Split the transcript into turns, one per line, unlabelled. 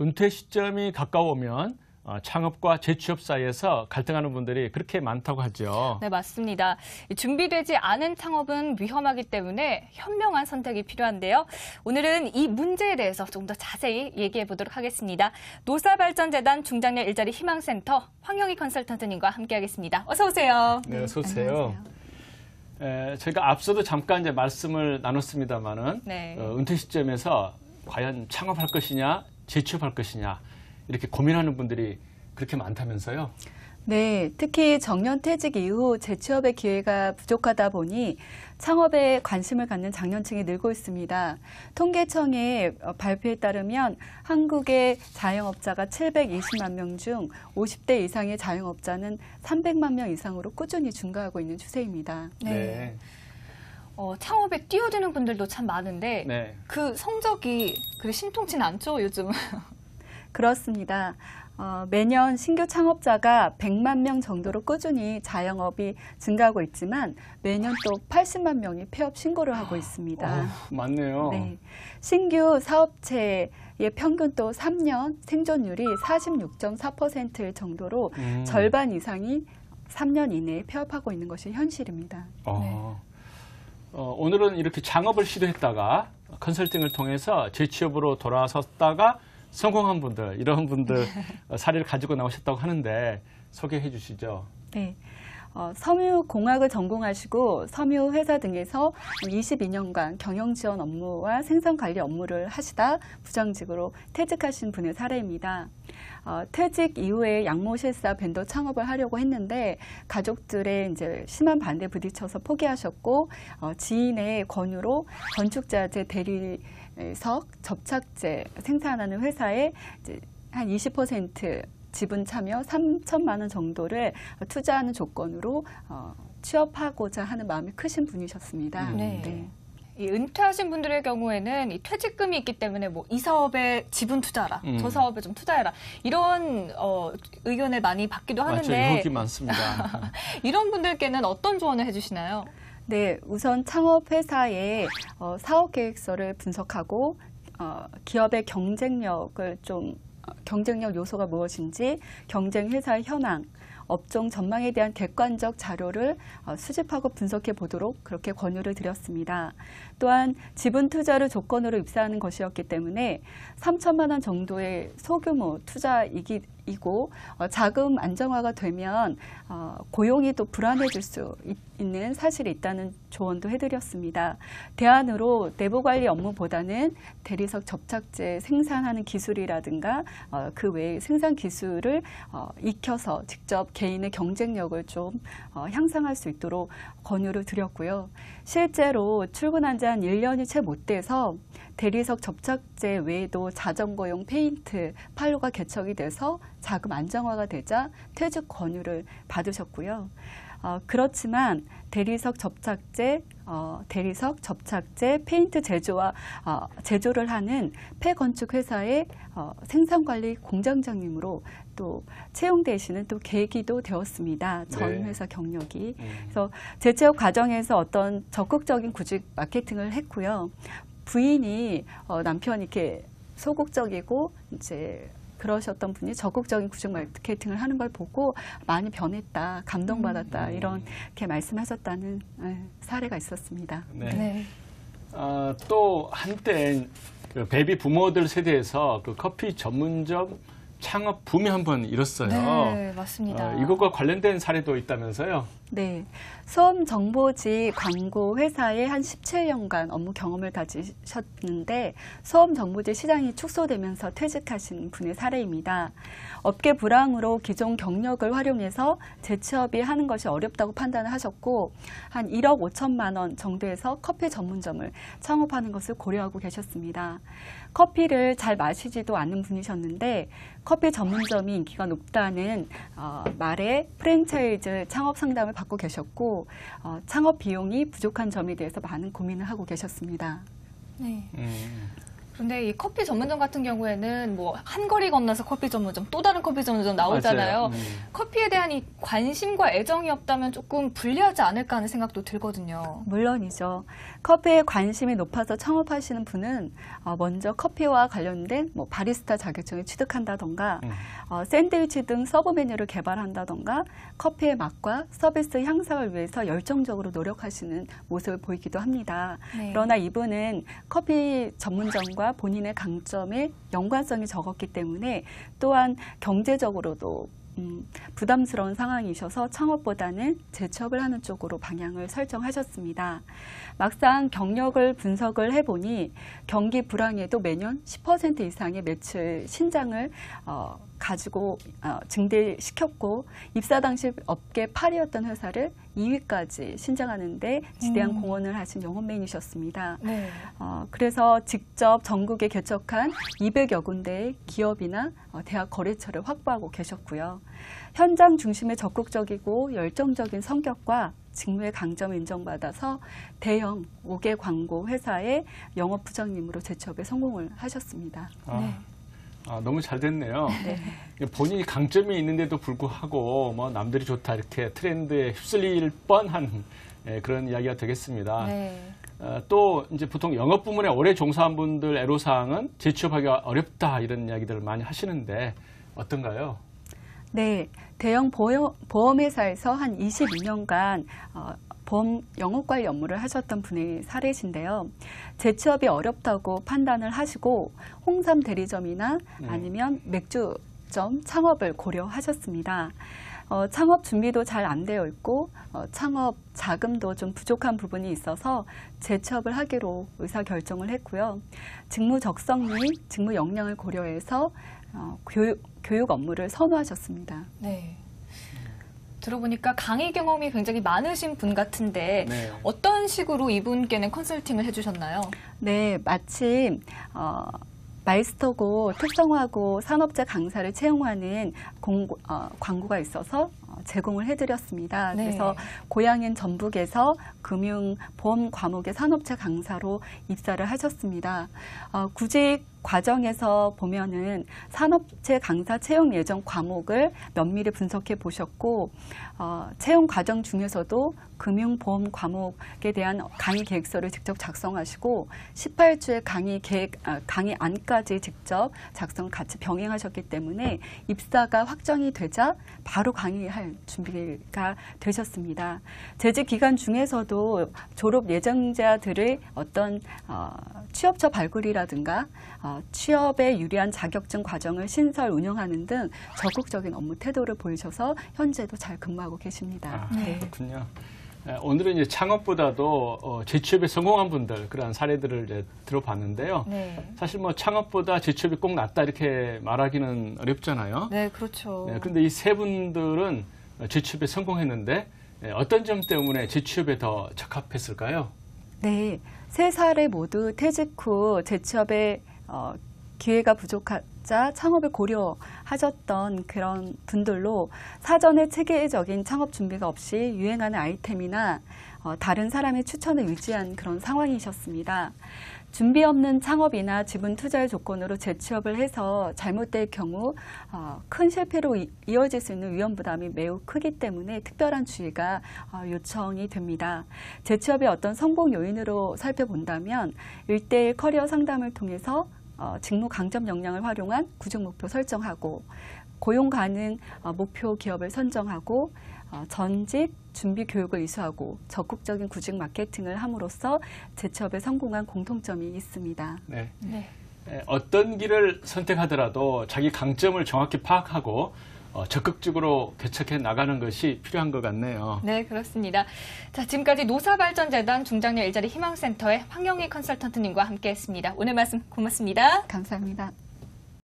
은퇴 시점이 가까우면 창업과 재취업 사이에서 갈등하는 분들이 그렇게 많다고 하죠.
네, 맞습니다. 준비되지 않은 창업은 위험하기 때문에 현명한 선택이 필요한데요. 오늘은 이 문제에 대해서 조금 더 자세히 얘기해 보도록 하겠습니다. 노사발전재단 중장년 일자리 희망센터 황영희 컨설턴트님과 함께하겠습니다. 어서 오세요.
네, 어서 오세요. 저희가 앞서도 잠깐 이제 말씀을 나눴습니다만은
네.
은퇴 시점에서 과연 창업할 것이냐, 재취업할 것이냐 이렇게 고민하는 분들이 그렇게 많다면서요?
네, 특히 정년퇴직 이후 재취업의 기회가 부족하다 보니 창업에 관심을 갖는 장년층이 늘고 있습니다. 통계청의 발표에 따르면 한국의 자영업자가 720만 명 중 50대 이상의 자영업자는 300만 명 이상으로 꾸준히 증가하고 있는 추세입니다.
네.
창업에 뛰어드는 분들도 참 많은데
네.
그 성적이 그리 신통치는 않죠, 요즘은?
그렇습니다. 매년 신규 창업자가 100만 명 정도로 꾸준히 자영업이 증가하고 있지만 매년 또 80만 명이 폐업 신고를 하고 있습니다.
맞네요.
네. 신규 사업체의 평균 또 3년 생존율이 46.4% 정도로 절반 이상이 3년 이내에 폐업하고 있는 것이 현실입니다.
오늘은 이렇게 창업을 시도했다가 컨설팅을 통해서 재취업으로 돌아섰다가 성공한 분들, 이런 분들 사례를 가지고 나오셨다고 하는데 소개해 주시죠.
네. 섬유공학을 전공하시고 섬유 회사 등에서 22년간 경영지원 업무와 생산관리 업무를 하시다 부장직으로 퇴직하신 분의 사례입니다. 퇴직 이후에 양모실사 벤더 창업을 하려고 했는데 가족들의 이제 심한 반대에 부딪혀서 포기하셨고 지인의 권유로 건축자재 대리석 접착제 생산하는 회사에 이제 한 20% 지분 참여 3천만 원 정도를 투자하는 조건으로 취업하고자 하는 마음이 크신 분이셨습니다.
네.
네.
이 은퇴하신 분들의 경우에는 이 퇴직금이 있기 때문에 뭐 이 사업에 지분 투자하라, 저 사업에 좀 투자해라 이런 의견을 많이 받기도 하는데
맞아요. 의혹이 많습니다.
이런 분들께는 어떤 조언을 해주시나요?
네, 우선 창업회사의 사업계획서를 분석하고 기업의 경쟁력 요소가 무엇인지, 경쟁 회사의 현황, 업종 전망에 대한 객관적 자료를 수집하고 분석해 보도록 그렇게 권유를 드렸습니다. 또한 지분 투자를 조건으로 입사하는 것이었기 때문에 3천만 원 정도의 소규모 투자이고 자금 안정화가 되면 고용이 또 불안해질 수 있는 사실이 있다는 조언도 해드렸습니다. 대안으로 내부관리 업무보다는 대리석 접착제 생산하는 기술이라든가 그 외의 생산 기술을 익혀서 직접 개인의 경쟁력을 좀 향상할 수 있도록 권유를 드렸고요. 실제로 출근한 지 한 1년이 채 못 돼서 대리석 접착제 외에도 자전거용 페인트 판로가 개척이 돼서 자금 안정화가 되자 퇴직 권유를 받으셨고요. 그렇지만 대리석 접착제 페인트 제조를 하는 폐건축 회사의 생산관리 공장장님으로 또 채용되시는 또 계기도 되었습니다. 전
네.
회사 경력이. 그래서 재취업 과정에서 어떤 적극적인 구직 마케팅을 했고요. 부인이 남편이 이렇게 소극적이고 이제 그러셨던 분이 적극적인 구직 마케팅을 하는 걸 보고 많이 변했다, 감동받았다 이렇게 말씀하셨다는 사례가 있었습니다.
네.
네.
또 한때 그 베이비 부모들 세대에서 그 커피 전문점 창업 붐이 한번 일었어요.
네, 맞습니다.
이것과 관련된 사례도 있다면서요?
네, 수험정보지 광고 회사에 한 17년간 업무 경험을 가지셨는데 수험정보지 시장이 축소되면서 퇴직하신 분의 사례입니다. 업계 불황으로 기존 경력을 활용해서 재취업이 하는 것이 어렵다고 판단을 하셨고 한 1억 5천만 원 정도에서 커피 전문점을 창업하는 것을 고려하고 계셨습니다. 커피를 잘 마시지도 않는 분이셨는데 커피 전문점이 인기가 높다는 말에 프랜차이즈 창업 상담을 받고 계셨고 창업 비용이 부족한 점에 대해서 많은 고민을 하고 계셨습니다.
네. 그런데 이 커피 전문점 같은 경우에는 뭐 한 거리 건너서 커피 전문점, 또 다른 커피 전문점 나오잖아요. 커피에 대한 이 관심과 애정이 없다면 조금 불리하지 않을까 하는 생각도 들거든요.
물론이죠. 커피에 관심이 높아서 창업하시는 분은 먼저 커피와 관련된 뭐 바리스타 자격증을 취득한다던가 샌드위치 등 서브 메뉴를 개발한다던가 커피의 맛과 서비스 향상을 위해서 열정적으로 노력하시는 모습을 보이기도 합니다.
네.
그러나 이분은 커피 전문점과 본인의 강점에 연관성이 적었기 때문에 또한 경제적으로도 부담스러운 상황이셔서 창업보다는 재취업을 하는 쪽으로 방향을 설정하셨습니다. 막상 경력을 분석을 해보니 경기 불황에도 매년 10% 이상의 매출 신장을 가지고 증대시켰고 입사 당시 업계 8위였던 회사를 2위까지 신장하는데 지대한 공헌을 하신 영업맨이셨습니다.
네.
그래서 직접 전국에 개척한 200여 군데의 기업이나 대학 거래처를 확보하고 계셨고요. 현장 중심의 적극적이고 열정적인 성격과 직무의 강점을 인정받아서 대형 5개 광고 회사의 영업부장님으로 재취업에 성공을 하셨습니다.
너무 잘 됐네요.
네.
본인이 강점이 있는데도 불구하고 뭐 남들이 좋다 이렇게 트렌드에 휩쓸릴 뻔한 그런 이야기가 되겠습니다.
네.
또 이제 보통 영업 부문에 오래 종사한 분들 애로사항은 재취업하기가 어렵다 이런 이야기들을 많이 하시는데 어떤가요?
네, 대형 보험회사에서 한 22년간 보험 영업관리 업무를 하셨던 분의 사례신데요. 재취업이 어렵다고 판단을 하시고 홍삼 대리점이나 아니면 맥주점 창업을 고려하셨습니다. 창업 준비도 잘 안 되어 있고 창업 자금도 좀 부족한 부분이 있어서 재취업을 하기로 의사결정을 했고요. 직무 적성 및 직무 역량을 고려해서 교육 업무를 선호하셨습니다.
네. 들어보니까 강의 경험이 굉장히 많으신 분 같은데
네.
어떤 식으로 이분께는 컨설팅을 해주셨나요?
네, 마침 마이스터고 특성화고 산업재 강사를 채용하는 광고가 있어서 제공을 해드렸습니다.
네.
그래서 고향인 전북에서 금융보험 과목의 산업재 강사로 입사를 하셨습니다. 구직 과정에서 보면은 산업재 강사 채용 예정 과목을 면밀히 분석해 보셨고 채용 과정 중에서도 금융보험 과목에 대한 강의 계획서를 직접 작성하시고 18주의 강의 안까지 직접 작성 같이 병행하셨기 때문에 입사가 확정이 되자 바로 강의할 준비가 되셨습니다. 재직 기간 중에서도 졸업 예정자들의 어떤 취업처 발굴이라든가 취업에 유리한 자격증 과정을 신설 운영하는 등 적극적인 업무 태도를 보이셔서 현재도 잘 근무하고 계십니다.
네.
그렇군요. 오늘은 이제 창업보다도 재취업에 성공한 분들 그런 사례들을 이제 들어봤는데요.
네.
사실 뭐 창업보다 재취업이 꼭 낫다 이렇게 말하기는 어렵잖아요.
네, 그렇죠.
그런데 이 세 분들은 재취업에 성공했는데 어떤 점 때문에 재취업에 더 적합했을까요?
네, 세 사례 모두 퇴직 후 재취업에 기회가 부족하자 창업을 고려하셨던 그런 분들로 사전에 체계적인 창업 준비가 없이 유행하는 아이템이나 다른 사람의 추천을 의지한 그런 상황이셨습니다. 준비 없는 창업이나 지분 투자의 조건으로 재취업을 해서 잘못될 경우 큰 실패로 이어질 수 있는 위험 부담이 매우 크기 때문에 특별한 주의가 요청이 됩니다. 재취업의 어떤 성공 요인으로 살펴본다면 1:1 커리어 상담을 통해서 직무 강점 역량을 활용한 구직 목표 설정하고 고용 가능 목표 기업을 선정하고 전직 준비 교육을 이수하고 적극적인 구직 마케팅을 함으로써 재취업에 성공한 공통점이 있습니다.
네.
네.
어떤 길을 선택하더라도 자기 강점을 정확히 파악하고 적극적으로 개척해 나가는 것이 필요한 것 같네요.
네, 그렇습니다. 자, 지금까지 노사발전재단 중장년 일자리 희망센터의 황영희 컨설턴트님과 함께했습니다. 오늘 말씀 고맙습니다.
감사합니다.